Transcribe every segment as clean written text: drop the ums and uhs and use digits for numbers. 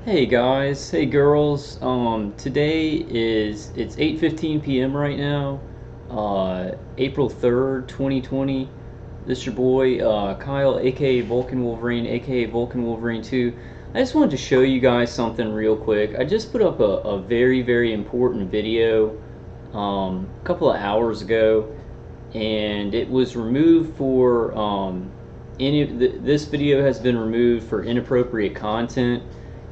Hey guys, hey girls. Today it's 8:15 p.m. right now, April 3rd, 2020. This your boy Kyle, aka Vulcan Wolverine, aka Vulcan Wolverine 2. I just wanted to show you guys something real quick. I just put up a very important video a couple of hours ago, and it was removed for this video has been removed for inappropriate content,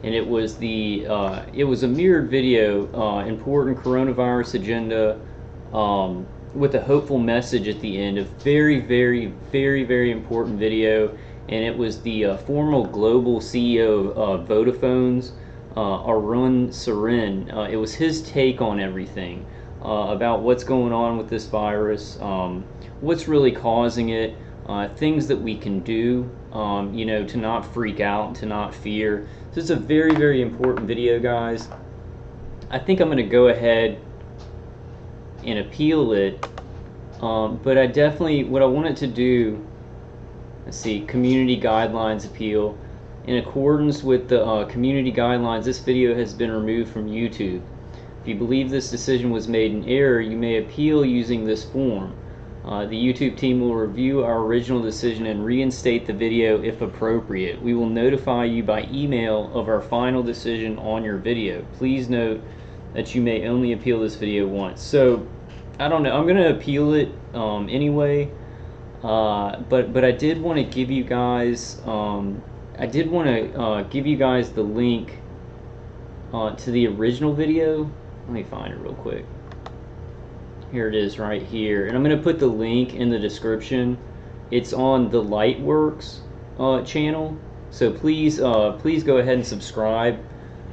and it was a mirrored video, important coronavirus agenda, with a hopeful message at the end. A very important video, and it was the former global CEO of Vodafone's, Arun Sarin. It was his take on everything, about what's going on with this virus, what's really causing it, things that we can do, to not freak out, to not fear. So it's a very important video, guys. I think I'm going to go ahead and appeal it, but I definitely, what I wanted to do, let's see, community guidelines appeal. In accordance with the community guidelines, this video has been removed from YouTube. If you believe this decision was made in error, you may appeal using this form. The YouTube team will review our original decision and reinstate the video if appropriate. We will notify you by email of our final decision on your video. Please note that you may only appeal this video once. So, I don't know. I'm going to appeal it anyway. But I did want to give you guys the link to the original video. Let me find it real quick. Here it is right here, and I'm going to put the link in the description. It's on the Lightworks channel, so please go ahead and subscribe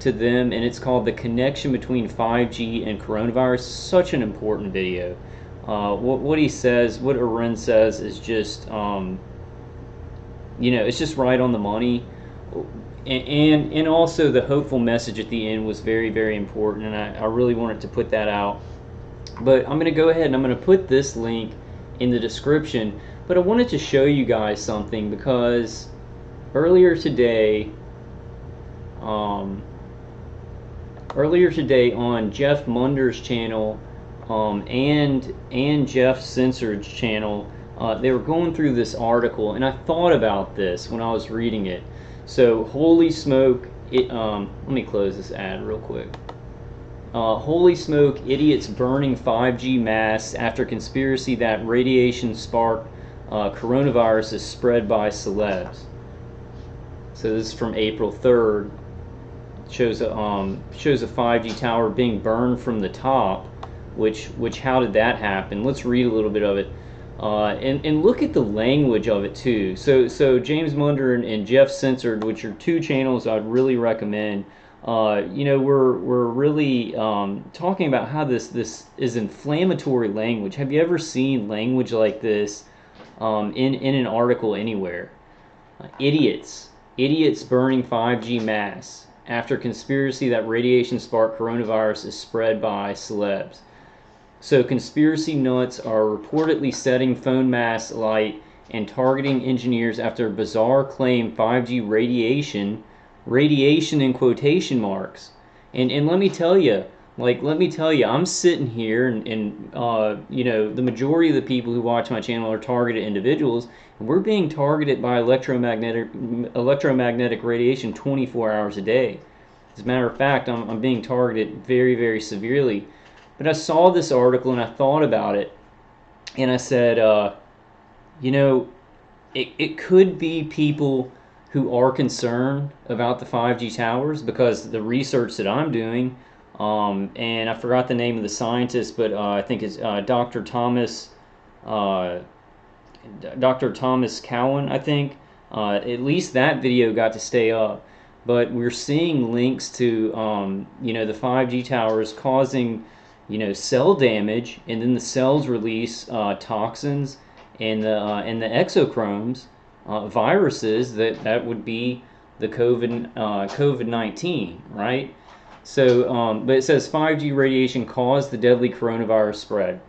to them. And it's called "The Connection Between 5G and Coronavirus." Such an important video. What he says, what Arun says, is just it's just right on the money. And also the hopeful message at the end was very important, and I really wanted to put that out. But I'm going to go ahead and I'm going to put this link in the description. But I wanted to show you guys something, because earlier today on Jeff Munder's channel, and Jeff Censored's channel, they were going through this article, and I thought about this when I was reading it. So holy smoke! Let me close this ad real quick. Holy smoke, idiots burning 5G masts after conspiracy that radiation sparked coronavirus is spread by celebs. So this is from April 3rd. It shows a 5G tower being burned from the top, which how did that happen? Let's read a little bit of it. And look at the language of it too. So James Munder and Jeff Censored, which are two channels I'd really recommend. We're really talking about how this is inflammatory language. Have you ever seen language like this in an article anywhere? Idiots burning 5G masts after conspiracy that radiation sparked coronavirus is spread by celebs. So conspiracy nuts are reportedly setting phone masts alight and targeting engineers after a bizarre claim 5G radiation in quotation marks. And let me tell you, I'm sitting here, and the majority of the people who watch my channel are targeted individuals, and we're being targeted by electromagnetic radiation 24 hours a day. As a matter of fact, I'm being targeted very severely. But I saw this article and I thought about it, and I said, it could be people who are concerned about the 5G towers, because the research that I'm doing, and I forgot the name of the scientist, but I think it's Dr. Thomas Cowan, I think. At least that video got to stay up. But we're seeing links to the 5G towers causing cell damage, and then the cells release toxins and the exochromes, viruses that would be the COVID-19, right? So, but it says 5G radiation caused the deadly coronavirus spread.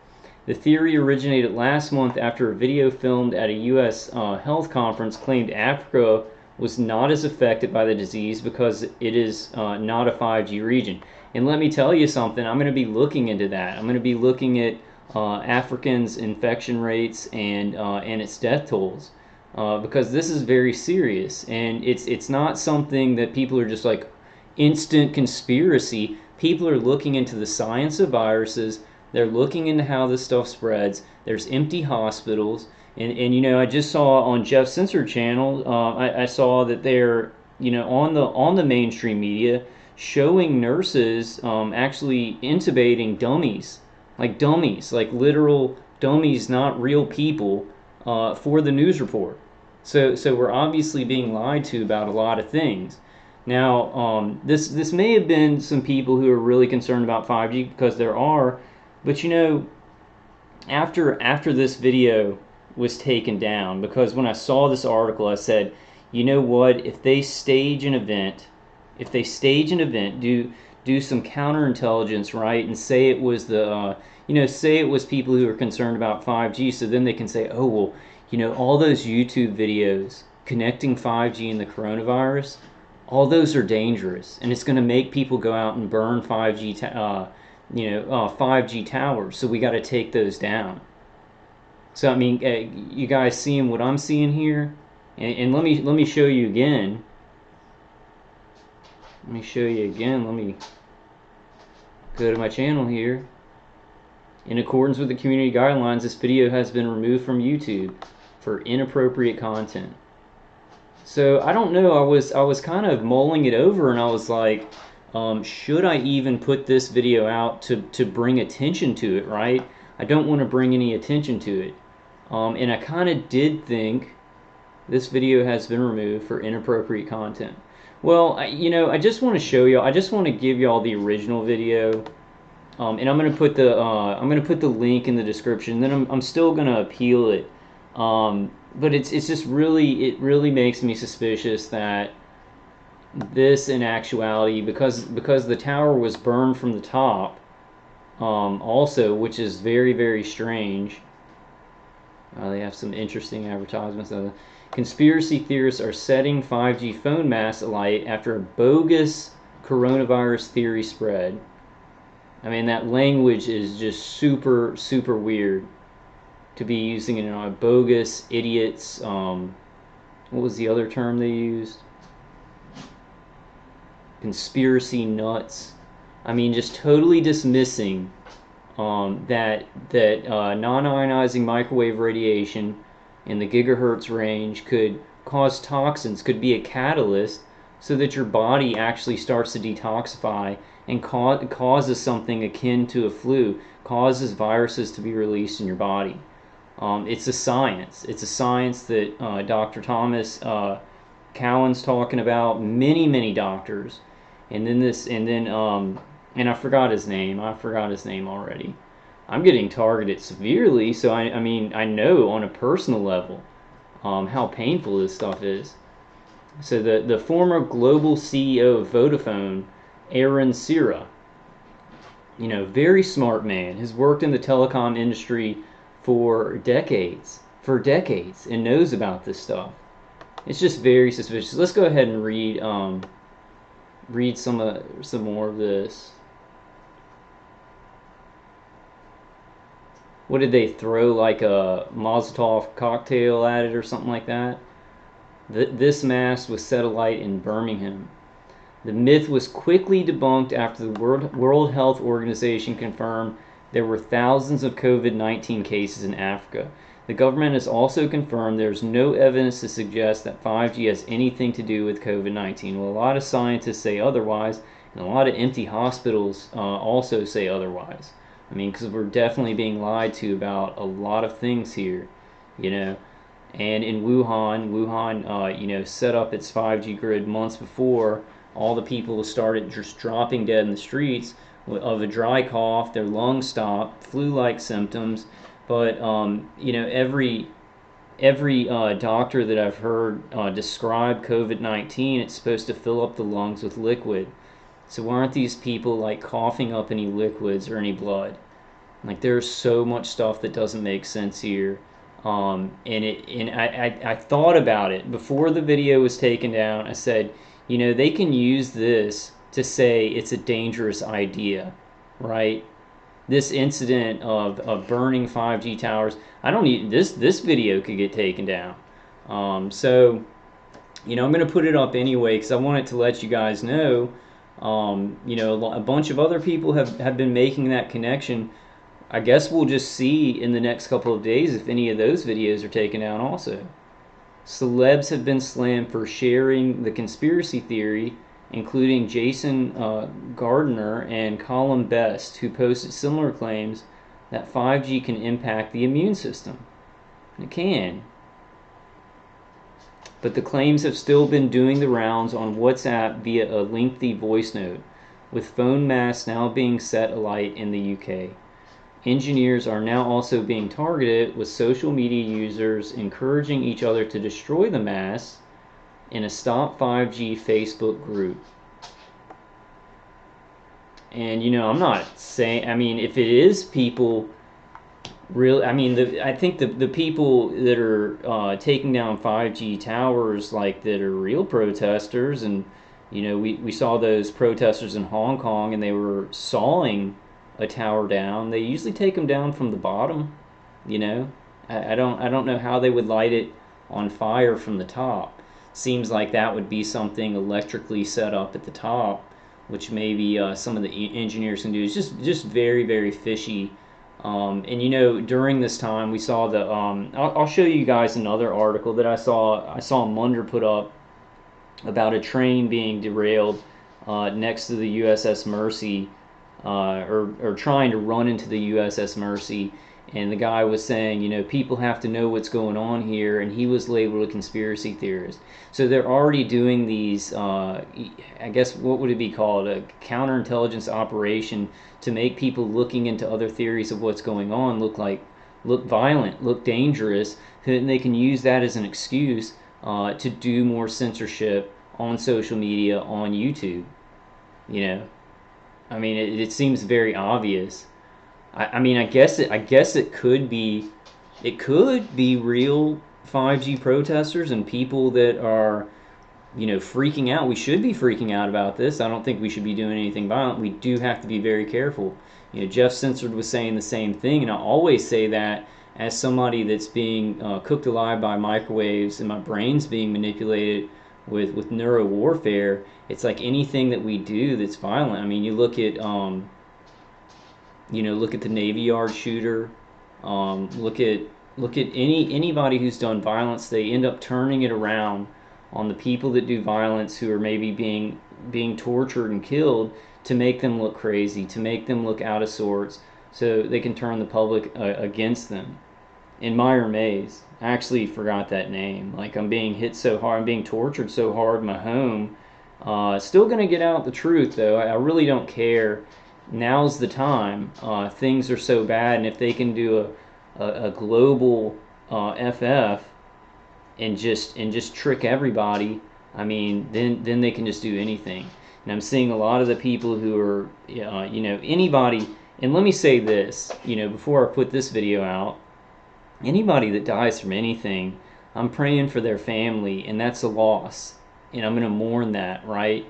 The theory originated last month after a video filmed at a U.S. health conference claimed Africa was not as affected by the disease because it is not a 5G region. And let me tell you something, I'm going to be looking into that. I'm going to be looking at Africans' infection rates and its death tolls. Because this is very serious, and it's not something that people are just like instant conspiracy. People are looking into the science of viruses. They're looking into how this stuff spreads. There's empty hospitals, and you know, I just saw on Jeff Censor channel, I saw that they're, you know, on the mainstream media showing nurses actually intubating dummies, like literal dummies, not real people, for the news report. So we're obviously being lied to about a lot of things. Now, this may have been some people who are really concerned about 5G, because there are, but you know, after this video was taken down, because when I saw this article, I said, you know what? If they stage an event, do some counterintelligence, right, and say it was say it was people who are concerned about 5G, so then they can say, oh well, you know, all those YouTube videos connecting 5G and the coronavirus, all those are dangerous, and it's going to make people go out and burn 5G towers. So we got to take those down. So I mean, you guys seeing what I'm seeing here, and let me show you again. Let me show you again. Let me go to my channel here. In accordance with the community guidelines, this video has been removed from YouTube for inappropriate content. So I don't know, I was kind of mulling it over, and I was like, should I even put this video out to bring attention to it, right? I don't want to bring any attention to it. And I kind of did think this video has been removed for inappropriate content. Well, I just want to show y'all, I just want to give y'all the original video. And I'm gonna put the link in the description. Then I'm still gonna appeal it. But it's just really, it really makes me suspicious that this, in actuality, because the tower was burned from the top, also, which is very, very strange. They have some interesting advertisements. Conspiracy theorists are setting 5G phone masts alight after a bogus coronavirus theory spread. I mean, that language is just super, super weird to be using it on bogus idiots. What was the other term they used? Conspiracy nuts. I mean, just totally dismissing that non-ionizing microwave radiation in the gigahertz range could cause toxins, could be a catalyst so that your body actually starts to detoxify and causes something akin to a flu, causes viruses to be released in your body. It's a science. It's a science that Dr. Thomas Cowan's talking about, many doctors, and and I forgot his name. I forgot his name already. I'm getting targeted severely, so I mean, I know on a personal level how painful this stuff is. So the former global CEO of Vodafone, Aaron Sira, you know, very smart man, has worked in the telecom industry for decades, and knows about this stuff. It's just very suspicious. Let's go ahead and read some more of this. What did they throw, like a Molotov cocktail at it or something like that? This mast was set alight in Birmingham. The myth was quickly debunked after the World Health Organization confirmed there were thousands of COVID-19 cases in Africa. The government has also confirmed there's no evidence to suggest that 5G has anything to do with COVID-19. Well, a lot of scientists say otherwise, and a lot of empty hospitals also say otherwise. I mean, because we're definitely being lied to about a lot of things here, you know. And in Wuhan, you know, set up its 5G grid months before all the people started just dropping dead in the streets of a dry cough. Their lungs stopped, flu-like symptoms. But you know, every doctor that I've heard describe COVID-19, it's supposed to fill up the lungs with liquid. So why aren't these people like coughing up any liquids or any blood? Like, there's so much stuff that doesn't make sense here. I thought about it before the video was taken down. I said, you know, they can use this to say it's a dangerous idea, right? This incident of burning 5G towers. I don't need this video could get taken down. So you know, I'm going to put it up anyway because I wanted to let you guys know. You know, a bunch of other people have been making that connection. I guess we'll just see in the next couple of days if any of those videos are taken down also. Celebs have been slammed for sharing the conspiracy theory, including Jason Gardner and Colin Best, who posted similar claims that 5G can impact the immune system. It can. But the claims have still been doing the rounds on WhatsApp via a lengthy voice note, with phone masts now being set alight in the UK. Engineers are now also being targeted, with social media users encouraging each other to destroy the masts in a Stop 5G Facebook group. And you know, I'm not saying, I mean, if it is people really, I mean, I think the people that are taking down 5G towers, like that are real protesters, and you know, we saw those protesters in Hong Kong, and they were sawing a tower down. They usually take them down from the bottom. You know, I don't know how they would light it on fire from the top. Seems like that would be something electrically set up at the top, which maybe some of the engineers can do. It's just very, very fishy. And you know, during this time, we saw the. I'll show you guys another article that I saw. I saw Munder put up about a train being derailed next to the USS Mercy, or trying to run into the USS Mercy. And the guy was saying, you know, people have to know what's going on here, and he was labeled a conspiracy theorist. So they're already doing these, I guess, what would it be called? A counterintelligence operation to make people looking into other theories of what's going on look violent, look dangerous, and they can use that as an excuse to do more censorship on social media, on YouTube. You know, I mean, it seems very obvious. I mean, I guess it could be real 5G protesters and people that are, you know, freaking out. We should be freaking out about this. I don't think we should be doing anything violent. We do have to be very careful. You know, Jeff Censored was saying the same thing, and I always say that as somebody that's being cooked alive by microwaves and my brain's being manipulated with neuro warfare. It's like anything that we do that's violent. I mean, you look at look at the Navy Yard shooter. Look at anybody who's done violence. They end up turning it around on the people that do violence, who are maybe being tortured and killed, to make them look crazy, to make them look out of sorts, so they can turn the public against them. In Meyer Mays, I actually forgot that name. Like, I'm being hit so hard, I'm being tortured so hard in my home. Still gonna get out the truth, though. I really don't care. Now's the time. Things are so bad, and if they can do a global FF and just trick everybody, I mean, then they can just do anything. And I'm seeing a lot of the people who are, anybody. And let me say this, before I put this video out, anybody that dies from anything, I'm praying for their family, and that's a loss, and I'm gonna mourn that, right?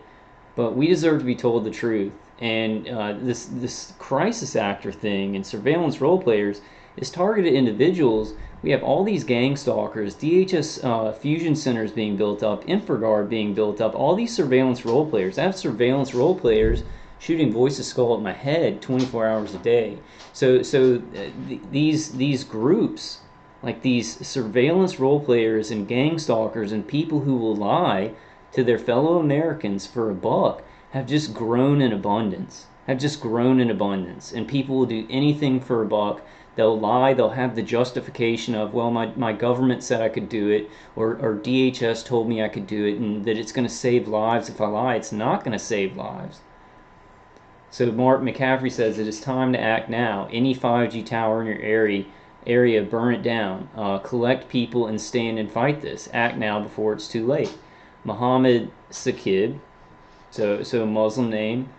But we deserve to be told the truth. And this crisis actor thing and surveillance role players is targeted individuals. We have all these gang stalkers, DHS fusion centers being built up, InfraGard being built up, all these surveillance role players. I have surveillance role players shooting voices skull at my head 24 hours a day. So these groups, like these surveillance role players and gang stalkers and people who will lie to their fellow Americans for a buck, have just grown in abundance. And people will do anything for a buck. They'll lie. They'll have the justification of, well, my government said I could do it, or DHS told me I could do it, and that it's going to save lives if I lie. It's not going to save lives. So Mark McCaffrey says it is time to act now. Any 5G tower in your area, burn it down. Collect people and stand and fight this. Act now before it's too late. Mohammed Saqib, so a Muslim name.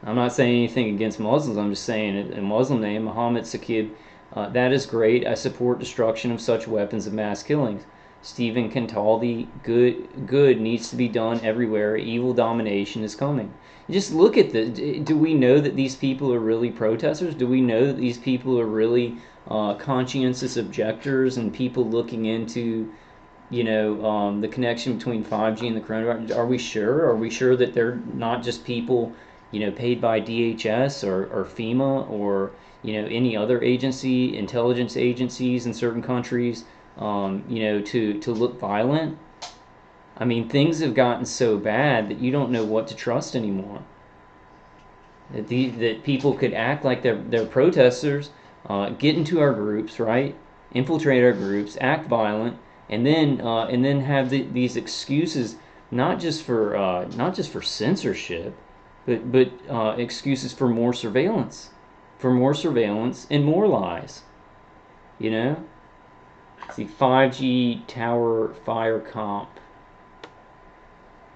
I'm not saying anything against Muslims. I'm just saying a Muslim name. Mohammed Saqib That is great. I support destruction of such weapons of mass killings. Stephen Cantaldi, good needs to be done everywhere. Evil domination is coming. Just look at the. Do we know that these people are really protesters? Do we know that these people are really conscientious objectors and people looking into, the connection between 5G and the coronavirus? Are we sure? Are we sure that they're not just people, paid by DHS or FEMA or any other agency, intelligence agencies in certain countries, to look violent? I mean, things have gotten so bad that you don't know what to trust anymore. That people could act like they're protesters, get into our groups, right? Infiltrate our groups, act violent, and then have these excuses, not just for censorship, but excuses for more surveillance, and more lies. You know. See, 5G tower fire comp.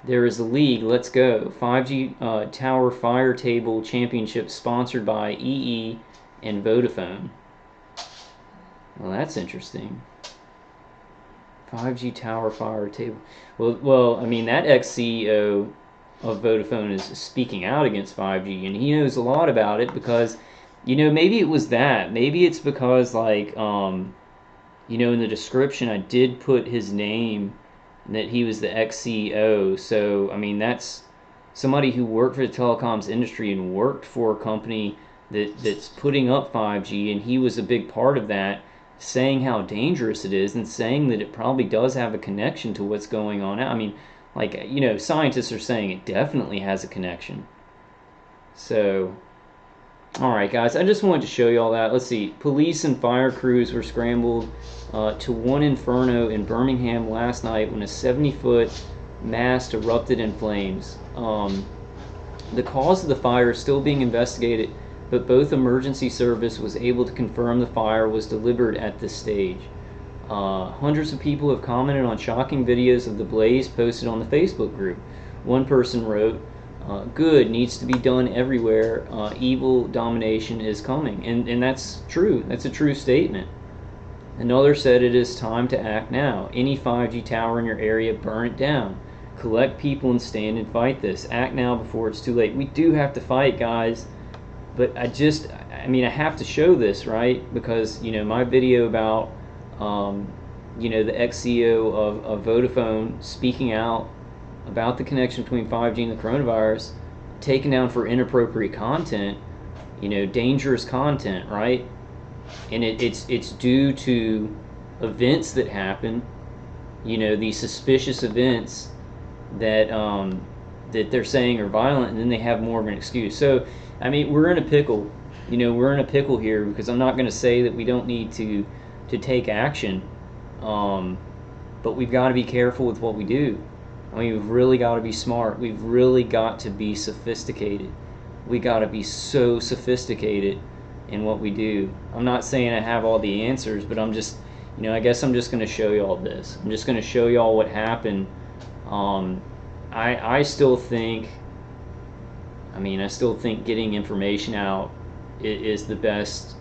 There is a league. Let's go. 5G tower fire table championship sponsored by EE and Vodafone. Well, that's interesting. 5G tower fire table. Well, I mean, that ex-CEO of Vodafone is speaking out against 5G, and he knows a lot about it because, maybe it was that. Maybe it's because, like, in the description, I did put his name, that he was the ex-CEO. So, I mean, that's somebody who worked for the telecoms industry and worked for a company that's putting up 5G, and he was a big part of that, saying how dangerous it is and saying that it probably does have a connection to what's going on now. I mean, like, scientists are saying it definitely has a connection. So, alright guys, I just wanted to show you all that. Let's see. Police and fire crews were scrambled to one inferno in Birmingham last night when a 70-foot mast erupted in flames. The cause of the fire is still being investigated, but both emergency service was able to confirm the fire was deliberate at this stage. Hundreds of people have commented on shocking videos of the blaze posted on the Facebook group. One person wrote, good needs to be done everywhere. Evil domination is coming. And that's true. That's a true statement. Another said it is time to act now. Any 5G tower in your area, burn it down. Collect people and stand and fight this. Act now before it's too late. We do have to fight, guys. But I have to show this, right? Because, my video about, the ex-CEO of Vodafone speaking out about the connection between 5G and the coronavirus, taken down for inappropriate content, dangerous content, right? And it's due to events that happen, these suspicious events that that they're saying are violent, and then they have more of an excuse. So, I mean, we're in a pickle. We're in a pickle here because I'm not going to say that we don't need to take action, but we've got to be careful with what we do. I mean, we've really got to be smart. We've really got to be sophisticated. We got to be so sophisticated in what we do. I'm not saying I have all the answers, but I'm just, I guess I'm just going to show you all this. I'm just going to show you all what happened. I still think, I still think getting information out is the best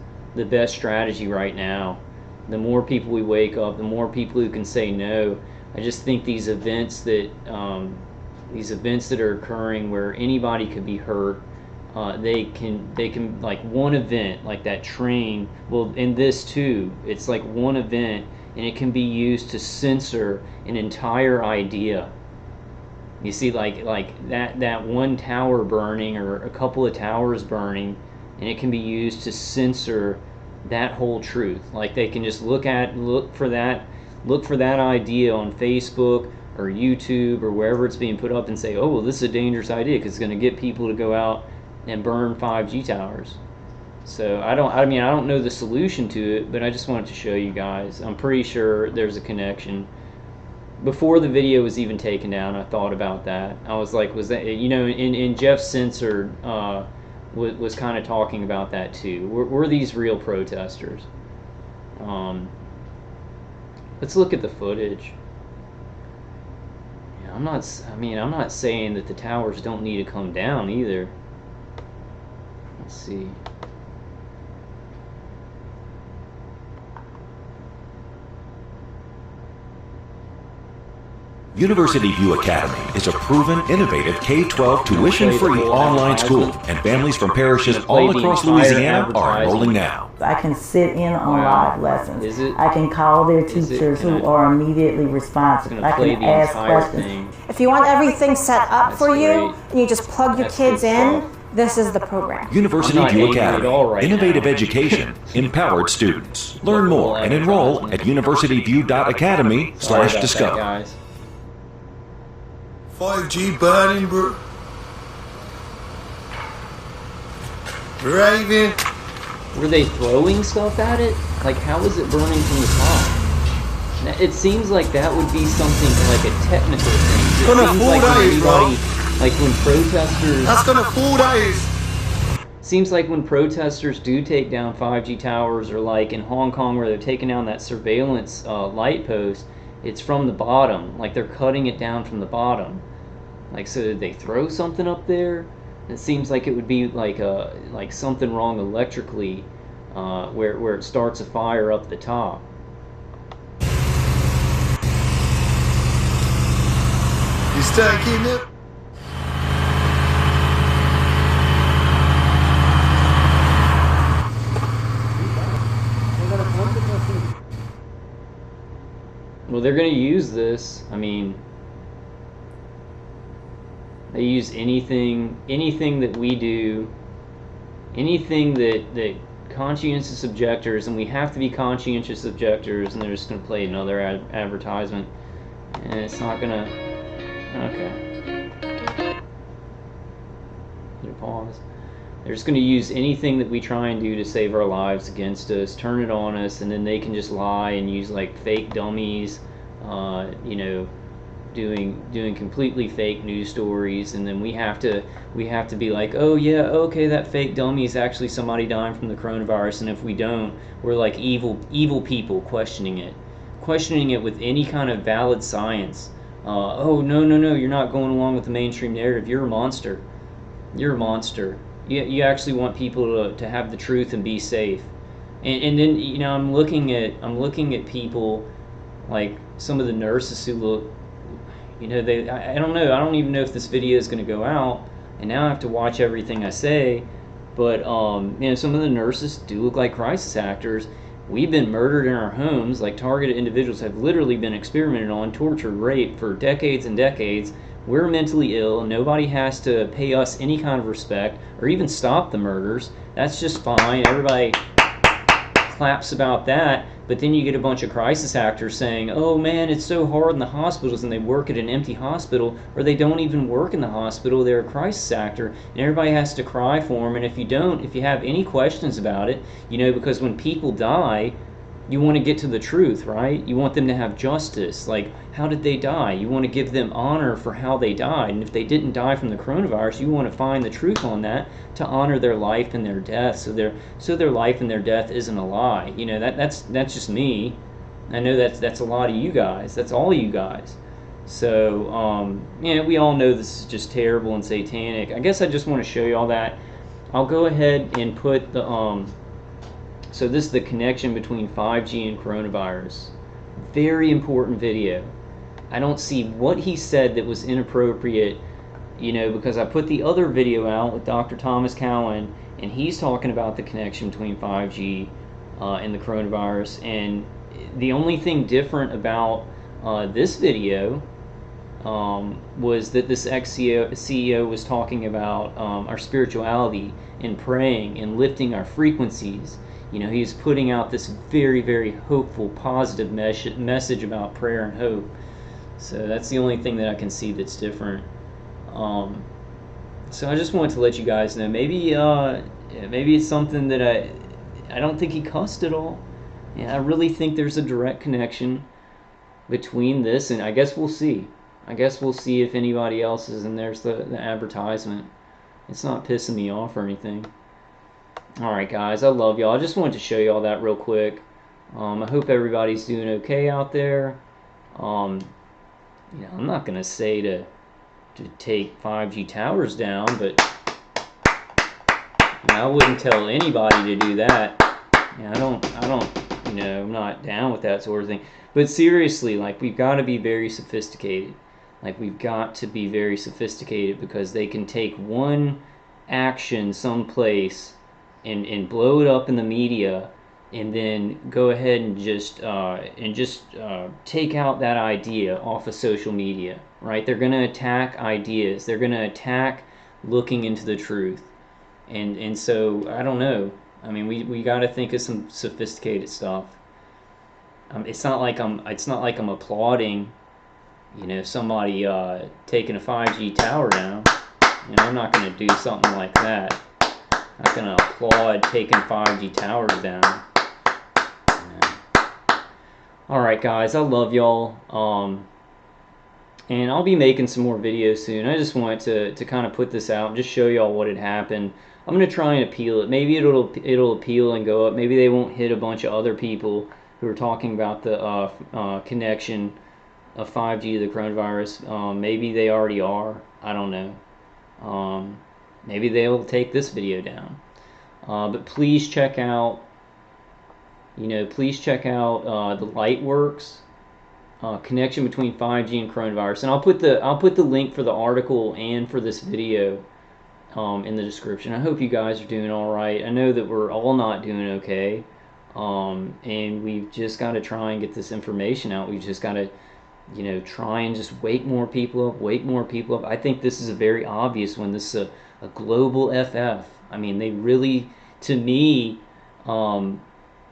strategy right now. The more people we wake up, the more people who can say no. I just think these events that are occurring where anybody could be hurt, they can like one event, like that train. Well, in this too, it's like one event, and it can be used to censor an entire idea. You see, like that one tower burning or a couple of towers burning, and it can be used to censor that whole truth. Like they can just look for that idea on Facebook or YouTube or wherever it's being put up and say, oh, well, this is a dangerous idea because it's going to get people to go out and burn 5G towers. So I don't know the solution to it, but I just wanted to show you guys. I'm pretty sure there's a connection. Before the video was even taken down, I thought about that. I was like, was that, in Jeff Censored was kind of talking about that too. Were these real protesters? Let's look at the footage. Yeah, I'm not saying that the towers don't need to come down either. Let's see. University View Academy is a proven, innovative K-12 tuition-free online school, and families from parishes all across Louisiana are enrolling now. I can sit in on live lessons. I can call their teachers who are immediately responsive. I can ask questions. If you want everything set up for you, and you just plug your kids in, this is the program. University View Academy, innovative education, empowered students. Learn more and enroll at universityview.academy/discover. 5G burning, bro. Raven. Were they throwing stuff at it? Like, how is it burning from the top? It seems like that would be something like a technical thing. It seems like when anybody, like when protesters... That's gonna fool days. Seems like when protesters do take down 5G towers, or like in Hong Kong where they're taking down that surveillance light post, it's from the bottom. Like they're cutting it down from the bottom. Like, so did they throw something up there? It seems like it would be like something wrong electrically, where it starts a fire up the top. You stacking it? Well, they're going to use this. I mean, they use anything that we do, anything that conscientious objectors, and we have to be conscientious objectors, and they're just going to play another advertisement, and it's not going to, okay. Hit a pause. They're just going to use anything that we try and do to save our lives against us, turn it on us, and then they can just lie and use like fake dummies, you know, doing completely fake news stories, and then we have to be like, oh yeah, okay, that fake dummy is actually somebody dying from the coronavirus, and if we don't, we're like evil people questioning it with any kind of valid science. Oh no, you're not going along with the mainstream narrative. You're a monster. You're a monster. You actually want people to have the truth and be safe. And then, you know, I'm looking at people like some of the nurses who look, you know, I don't know, I don't even know if this video is going to go out, and now I have to watch everything I say, but you know, some of the nurses do look like crisis actors. We've been murdered in our homes, like targeted individuals have literally been experimented on, tortured, raped for decades and decades. We're mentally ill, and nobody has to pay us any kind of respect or even stop the murders. That's just fine. Everybody claps about that, but then you get a bunch of crisis actors saying, oh man, it's so hard in the hospitals, and they work at an empty hospital, or they don't even work in the hospital, they're a crisis actor, and everybody has to cry for them. And if you have any questions about it, you know, because when people die, you want to get to the truth, right? You want them to have justice. Like, how did they die? You want to give them honor for how they died. And if they didn't die from the coronavirus, you want to find the truth on that to honor their life and their death, so their life and their death isn't a lie. You know, that's just me. I know that's a lot of you guys. That's all you guys. So, you know, we all know this is just terrible and satanic. I guess I just want to show you all that. I'll go ahead and put the so this is the connection between 5G and coronavirus. Very important video. I don't see what he said that was inappropriate, you know, because I put the other video out with Dr. Thomas Cowan, and he's talking about the connection between 5G and the coronavirus. And the only thing different about this video was that this ex-CEO was talking about our spirituality and praying and lifting our frequencies. You know, he's putting out this very, very hopeful, positive message about prayer and hope. So that's the only thing that I can see that's different. So I just wanted to let you guys know. Maybe it's something that I don't think he cussed at all. Yeah, I really think there's a direct connection between this, and I guess we'll see. I guess we'll see if anybody else is, and there's the advertisement. It's not pissing me off or anything. Alright guys, I love y'all. I just wanted to show y'all that real quick. I hope everybody's doing okay out there. You know, I'm not going to say to take 5G towers down, but you know, I wouldn't tell anybody to do that. Yeah, I don't, you know, I'm not down with that sort of thing. But seriously, like, we've got to be very sophisticated. Like, we've got to be very sophisticated, because they can take one action someplace and blow it up in the media, and then go ahead and just take out that idea off of social media, right? They're going to attack ideas. They're going to attack looking into the truth. And so, I don't know. I mean, we got to think of some sophisticated stuff. It's not like I'm applauding, you know, somebody taking a 5G tower down. You know, I'm not going to do something like that. I'm not going to applaud taking 5G towers down. Alright guys, I love y'all, and I'll be making some more videos soon. I just wanted to kind of put this out and just show y'all what had happened. I'm going to try and appeal it. Maybe it'll appeal and go up. Maybe they won't hit a bunch of other people who are talking about the connection of 5G to the coronavirus. Maybe they already are. I don't know. Maybe they'll take this video down. But please check out, please check out the Lightworks connection between 5G and coronavirus, and I'll put the link for the article and for this video in the description. I hope you guys are doing all right. I know that we're all not doing okay, and we've just got to try and get this information out. We've just got to, try and just wake more people up. I think this is a very obvious one. This is a global FF. I mean, they really, to me,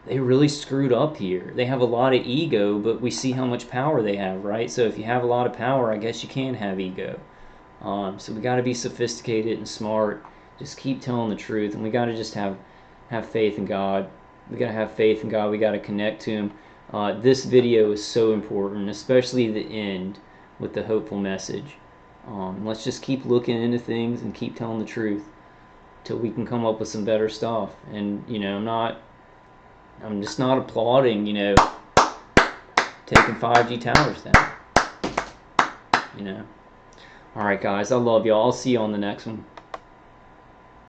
they really screwed up here. They have a lot of ego, but we see how much power they have, right? So if you have a lot of power, I guess you can have ego. So we got to be sophisticated and smart. Just keep telling the truth, and we got to just have faith in God. We got to have faith in God. We got to connect to Him. This video is so important, especially the end with the hopeful message. Let's just keep looking into things and keep telling the truth till we can come up with some better stuff. And I'm just not applauding, taking 5G towers down. Alright guys, I love y'all. I'll see you on the next one.